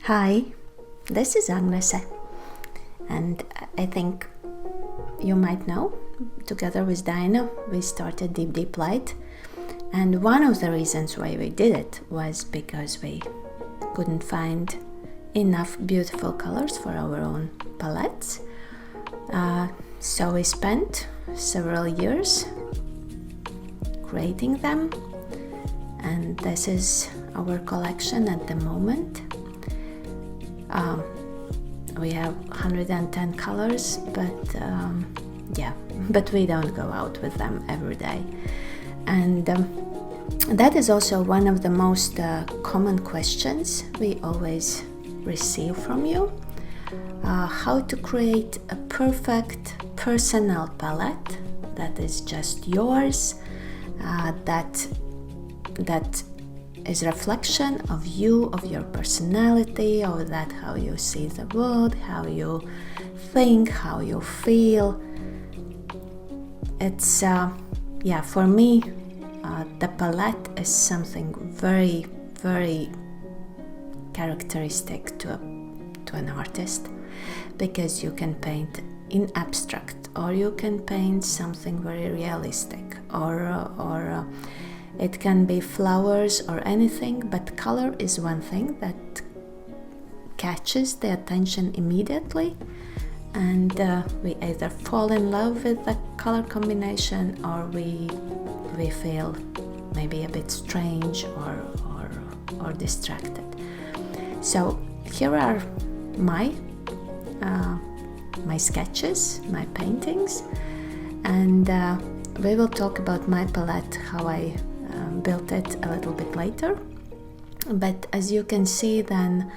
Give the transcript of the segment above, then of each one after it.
Hi, this is Agnese, and I think you might know, together with Dinah, we started DeepDeepLight, and one of the reasons why we did it was because we couldn't find enough beautiful colors for our own palettes. So we spent several years creating them, and this is our collection at the moment. We have 110 colors, but we don't go out with them every day. And that is also one of the most common questions we always receive from you. How to create a perfect personal palette that is just yours, that is reflection of you, of your personality, of that how you see the world, how you think, how you feel. It's for me, the palette is something very, very characteristic to an artist, because you can paint in abstract, or you can paint something very realistic, or it can be flowers or anything, but color is one thing that catches the attention immediately, and we either fall in love with the color combination, or we feel maybe a bit strange or distracted. So here are my sketches, my paintings, and we will talk about my palette, how I built it a little bit later. But as you can see, then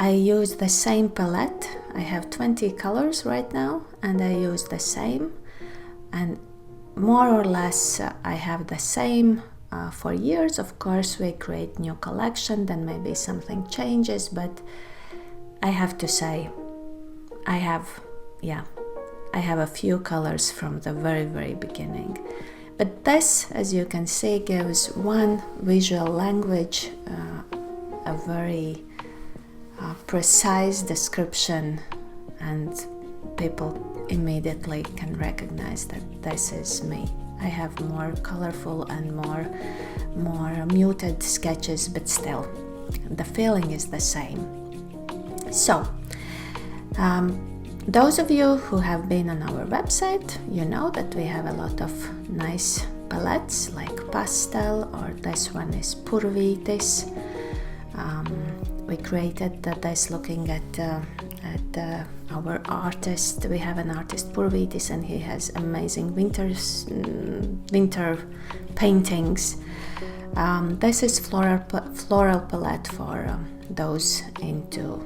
I use the same palette. I have 20 colors right now, and I use the same, and more or less I have the same for years. Of course, we create new collection, then maybe something changes, but I have to say I have a few colors from the very, very beginning. But this, as you can see, gives one visual language, a very precise description, and people immediately can recognize that this is me. I have more colorful and more muted sketches, but still the feeling is the same. So those of you who have been on our website, you know that we have a lot of nice palettes like pastel, or this one is purvitis. We created this looking at our artist. We have an artist, Purvitis, and he has amazing winter paintings. This is floral palette for those into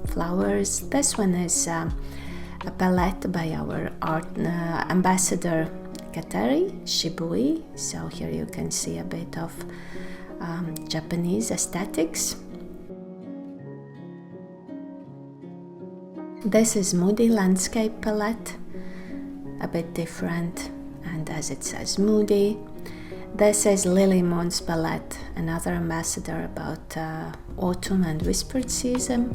flowers. This one is a palette by our art ambassador Kateri Shibui. So here you can see a bit of Japanese aesthetics. This is Moody Landscape palette, a bit different, and as it says, Moody. This is Lily Moon's palette, another ambassador about autumn and whispered season.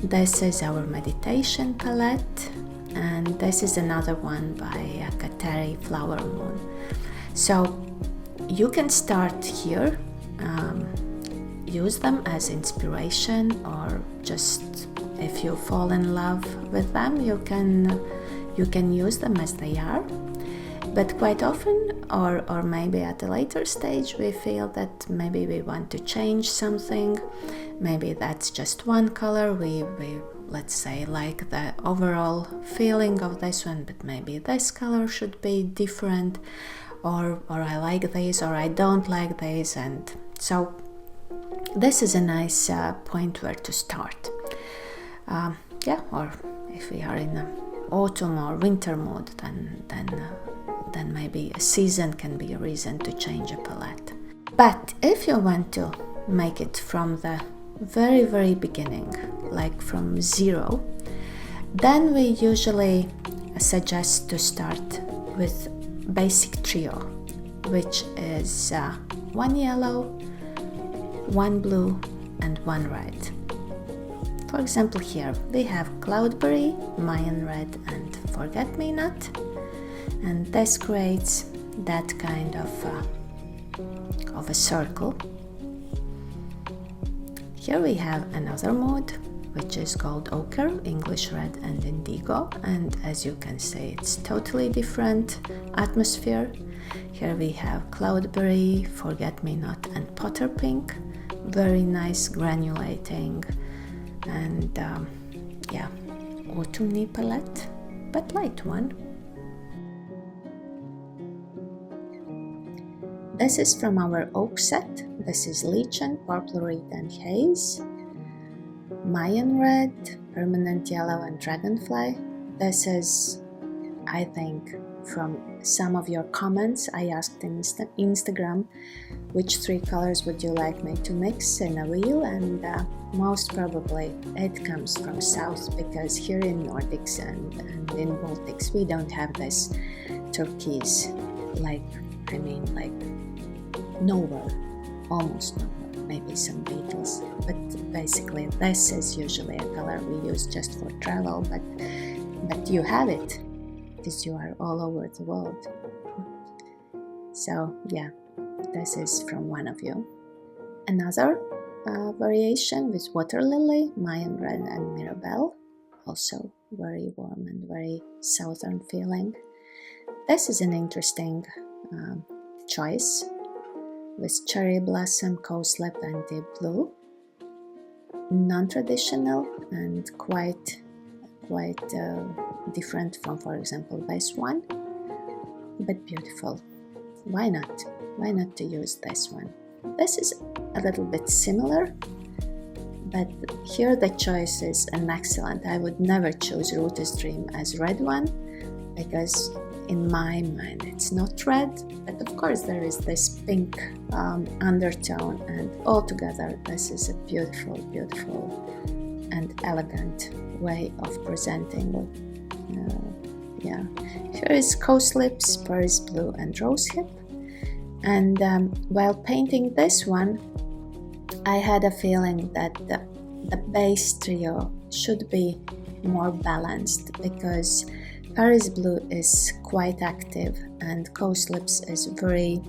This is our meditation palette, and this is another one by Kateri Flower Moon. So you can start here, use them as inspiration, or just if you fall in love with them, you can use them as they are. But quite often, or maybe at a later stage, we feel that maybe we want to change something. Maybe that's just one color. We let's say like the overall feeling of this one, but maybe this color should be different, or I like this, or I don't like this, and so this is a nice point where to start. Or if we are in autumn or winter mood, then maybe a season can be a reason to change a palette. But if you want to make it from the very, very beginning, like from zero, then we usually suggest to start with basic trio, which is one yellow, one blue, and one red. For example, here we have Cloudberry, Mayan Red and Forget-Me-Not, and this creates that kind of a circle. Here we have another mode, which is called Ochre, English Red and Indigo, and as you can see, it's totally different atmosphere. Here we have Cloudberry, Forget-Me-Not and Potter Pink, very nice granulating and autumny palette, but light one. This is from our oak set. This is Lichen, Purple Reed and Haze, Mayan Red, Permanent Yellow and Dragonfly. This is, I think, from some of your comments. I asked in Instagram which 3 colors would you like me to mix in a wheel, and most probably it comes from south, because here in Nordics and in Baltics we don't have this turquoise, like nowhere, almost nowhere, maybe some beetles, but basically this is usually a color we use just for travel, but you have it because you are all over the world. So yeah, this is from one of you. Another variation with Water Lily, Mayan Red and Mirabelle, also very warm and very southern feeling. This is an interesting choice with Cherry Blossom, Cowslip and Deep Blue. Non-traditional and quite different from, for example, this one, but beautiful. Why not? Why not to use this one? This is a little bit similar, but here the choice is an excellent. I would never choose Rooter's Dream as red one, because in my mind it's not red, but of course there is this pink undertone, and altogether this is a beautiful and elegant way of presenting. Here is Cowslips, Paris Blue and Rosehip, and while painting this one I had a feeling that the base trio should be more balanced, because Paris Blue is quite active and Cowslips is very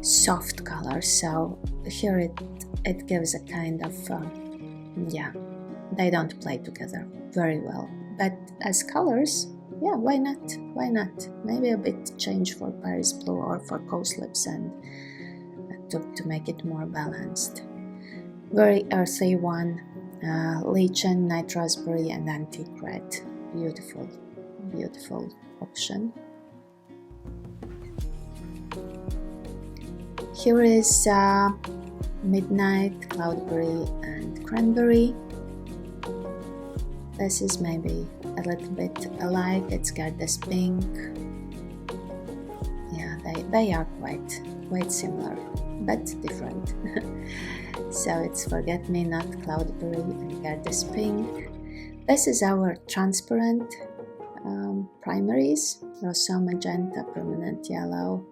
soft color, so here it gives a kind of they don't play together very well, but as colors, yeah, why not? Maybe a bit change for Paris Blue or for Cowslips, and to make it more balanced. Very earthy one, Lichen, Night Raspberry and Antique Red. Beautiful option. Here is Midnight, Cloudberry and Cranberry. This is maybe a little bit alike. It's got this pink. Yeah, they are quite similar, but different. So it's Forget-Me-Not, Cloudberry and got this pink. This is our transparent primaries, Rosa Magenta, Permanent Yellow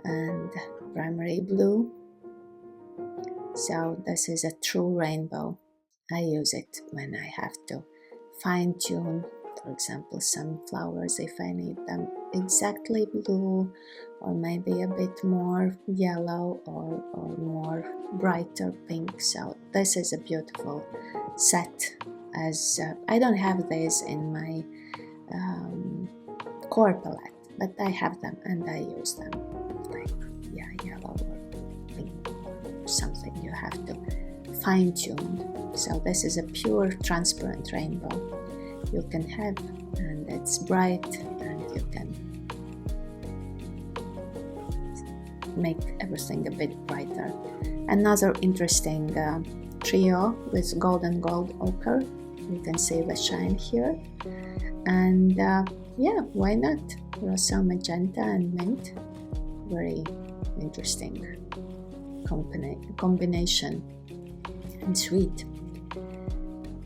and Primary Blue. So this is a true rainbow. I use it when I have to fine-tune, for example, some flowers if I need them exactly blue, or maybe a bit more yellow or more brighter pink. So this is a beautiful set, as I don't have these in my core palette, but I have them and I use them, like yellow or pink or something you have to fine-tune. So this is a pure transparent rainbow you can have, and it's bright and you can make everything a bit brighter. Another interesting trio with gold and gold ochre. You can see the shine here, and why not? Rosa Magenta and mint. Very interesting combination and sweet.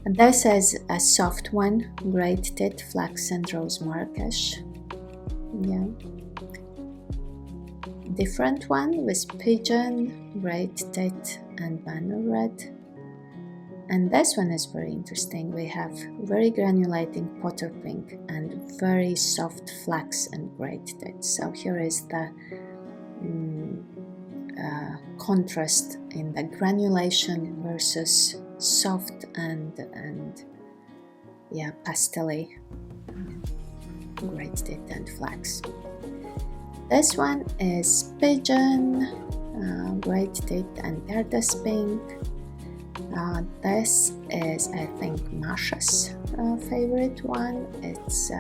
And this is a soft one, Great Tit, Flax and Rose Marrakesh. Yeah. different one with pigeon, great tit and banner red. And this one is very interesting. We have very granulating potter pink and very soft flax and great tit. So here is the contrast in the granulation versus soft and yeah, pastel-y great tit and flax. This one is pigeon, great tit and Gardas pink. This is, I think, Masha's favorite one. It's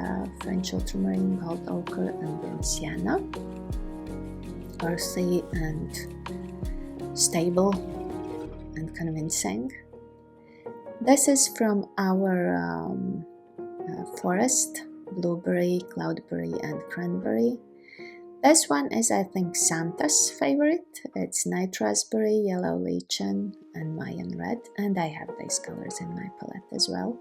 French ultramarine, gold ochre and burnt sienna. Earthy and stable and convincing. This is from our forest, blueberry, cloudberry and cranberry. This one is, I think, Santa's favorite. It's night raspberry, yellow lichen and Mayan red, and I have these colors in my palette as well.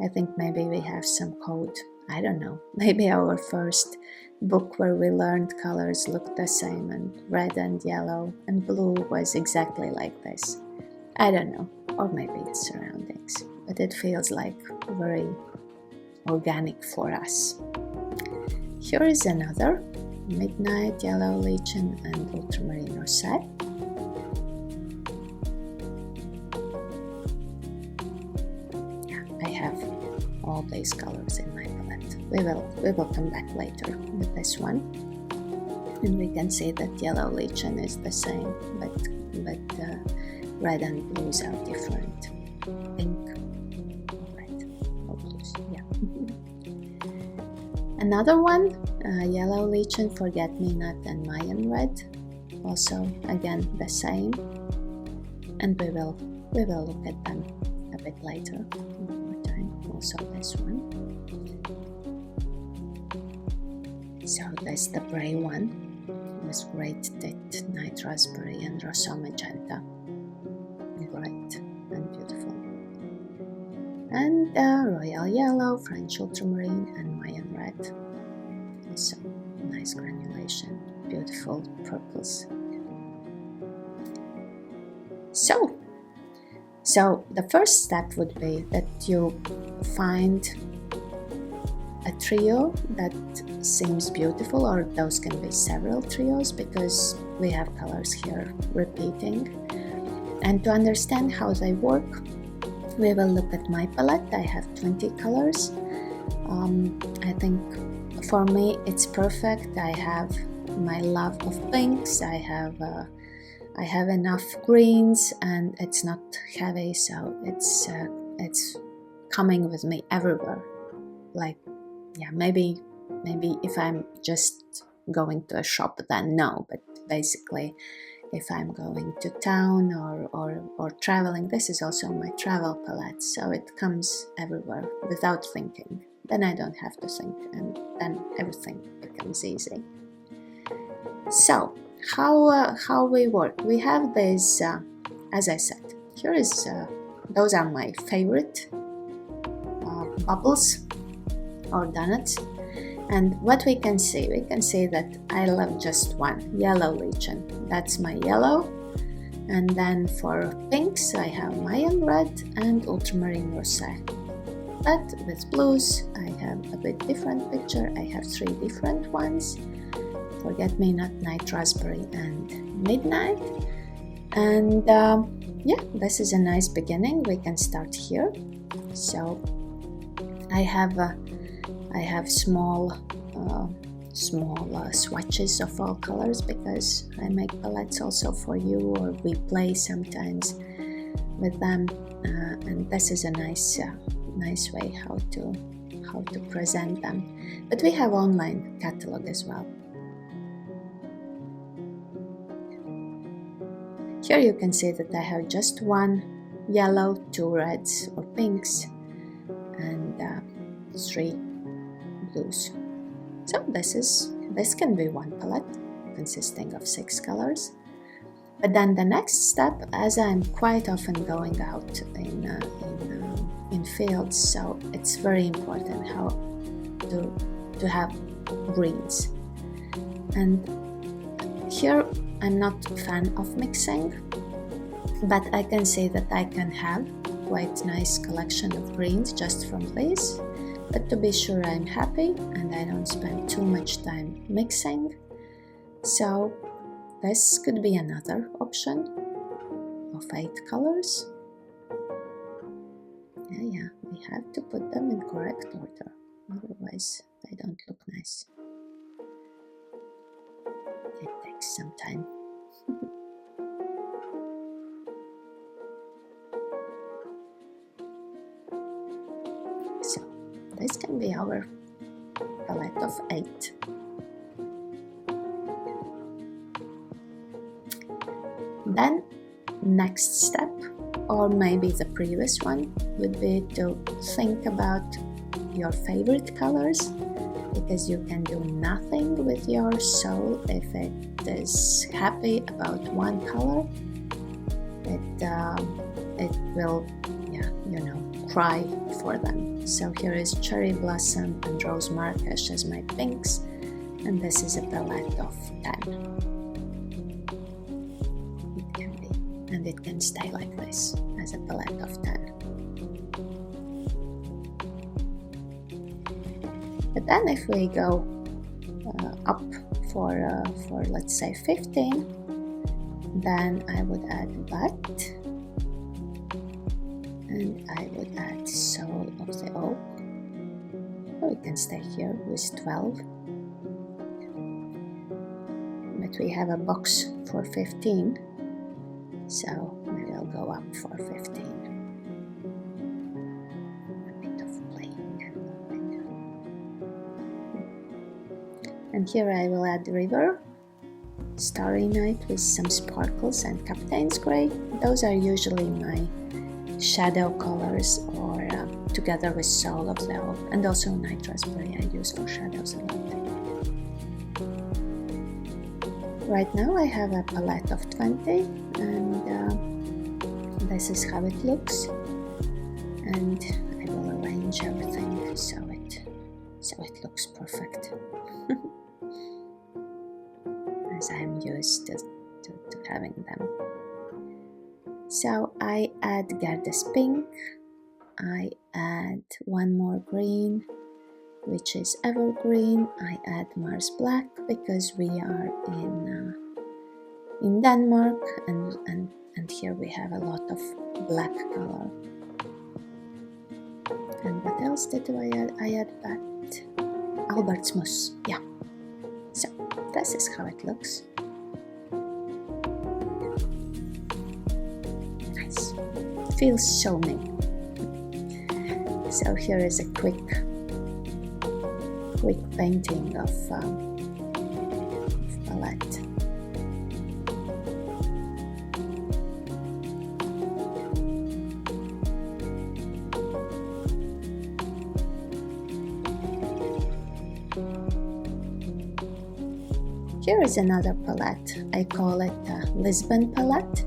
I think maybe we have some code, I don't know, maybe our first book where we learned colors looked the same, and red and yellow and blue was exactly like this. I don't know, or maybe it's surroundings, but it feels like very organic for us. Here is another midnight, yellow lichen and ultramarine rosette. Yeah, I have all these colors in my palette. We will come back later with this one, and we can see that yellow lichen is the same, but red and blues are different. Pink, red, or blues, yeah. Another one, yellow lichen, forget-me-not and Mayan red. Also, again, the same. And we will look at them a bit later, one more time. Also this one. So there's the gray one with great tit, night raspberry and rosso magenta. Great and beautiful. And royal yellow, French ultramarine and Mayan red. Also nice granulation, beautiful purples. So the first step would be that you find a trio that seems beautiful, or those can be several trios because we have colors here repeating. And to understand how they work, we will look at my palette. I have 20 colors. I think for me it's perfect. I have my love of pinks. I have enough greens, and it's not heavy, so it's coming with me everywhere. Like, yeah, maybe if I'm just going to a shop, then no. But basically, if I'm going to town or traveling, this is also my travel palette, so it comes everywhere without thinking. Then I don't have to think, and then everything becomes easy. So how we work? We have this, as I said, here is those are my favorite bubbles or donuts. And what we can see that I love just one, yellow lichen. That's my yellow. And then for pinks, I have Mayan red and ultramarine rosé. But with blues, I have a bit different picture. I have 3 different ones. Forget-me-not, night raspberry and midnight. And yeah, this is a nice beginning. We can start here. So I have small swatches of all colors because I make palettes also for you, or we play sometimes with them, and this is a nice way how to present them. But we have online catalog as well. Here you can see that I have just one yellow, 2 reds or pinks, and 3 blues. So this can be one palette consisting of 6 colors. But then the next step, as I'm quite often going out in fields, so it's very important how to have greens. And Here I'm not a fan of mixing, but I can say that I can have quite nice collection of greens just from this. But to be sure I'm happy and I don't spend too much time mixing. So this could be another option of 8 colors. Yeah, we have to put them in correct order, otherwise they don't look nice. It takes some time. So this can be our palette of 8. Then next step, or maybe the previous one, would be to think about your favorite colors, because you can do nothing with your soul if it is happy about one color. It will, cry for them. So here is Cherry Blossom and Rose Marrakesh as my pinks, and this is a palette of 10. It can be, and it can stay like this as a palette of 10. But then if we go up for let's say 15, then I would add Bud, and I would add Soul of the Oak. Or we can stay here with 12. But we have a box for 15, so we will go up for 15. And here I will add River, Starry Night with some sparkles, and Captain's Grey. Those are usually my shadow colors, or together with Soul of the Oak, and also Night Raspberry I use for shadows a lot. Right now I have a palette of 20, and this is how it looks. And I will arrange everything so it looks perfect. As I'm used to having them. So I add Gerda's Pink, I add one more green, which is Evergreen. I add Mars Black because we are in Denmark, and here we have a lot of black color. And what else did I add? I add that Albert's Moss, yeah. So this is how it looks. Nice. Feels so me. So here is a quick painting of palette. Here is another palette. I call it Lisbon palette,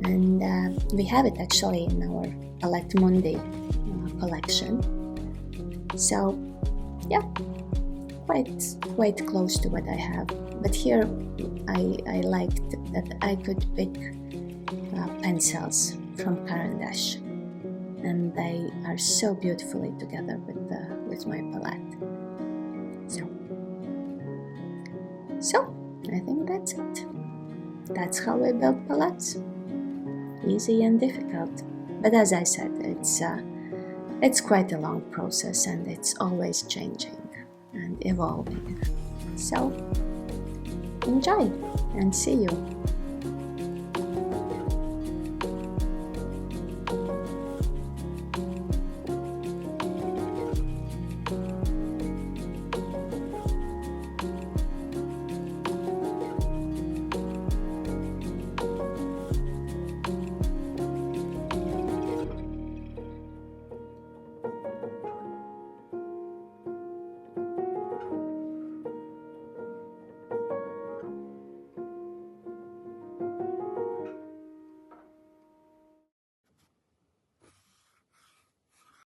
and we have it actually in our Palette Mundi collection. So yeah, quite close to what I have. But here I liked that I could pick pencils from Caran d'Ache, and they are so beautifully together with my palette. So I think that's it. That's how I build palettes. Easy and difficult. But as I said, it's quite a long process, and it's always changing and evolving. So enjoy and see you.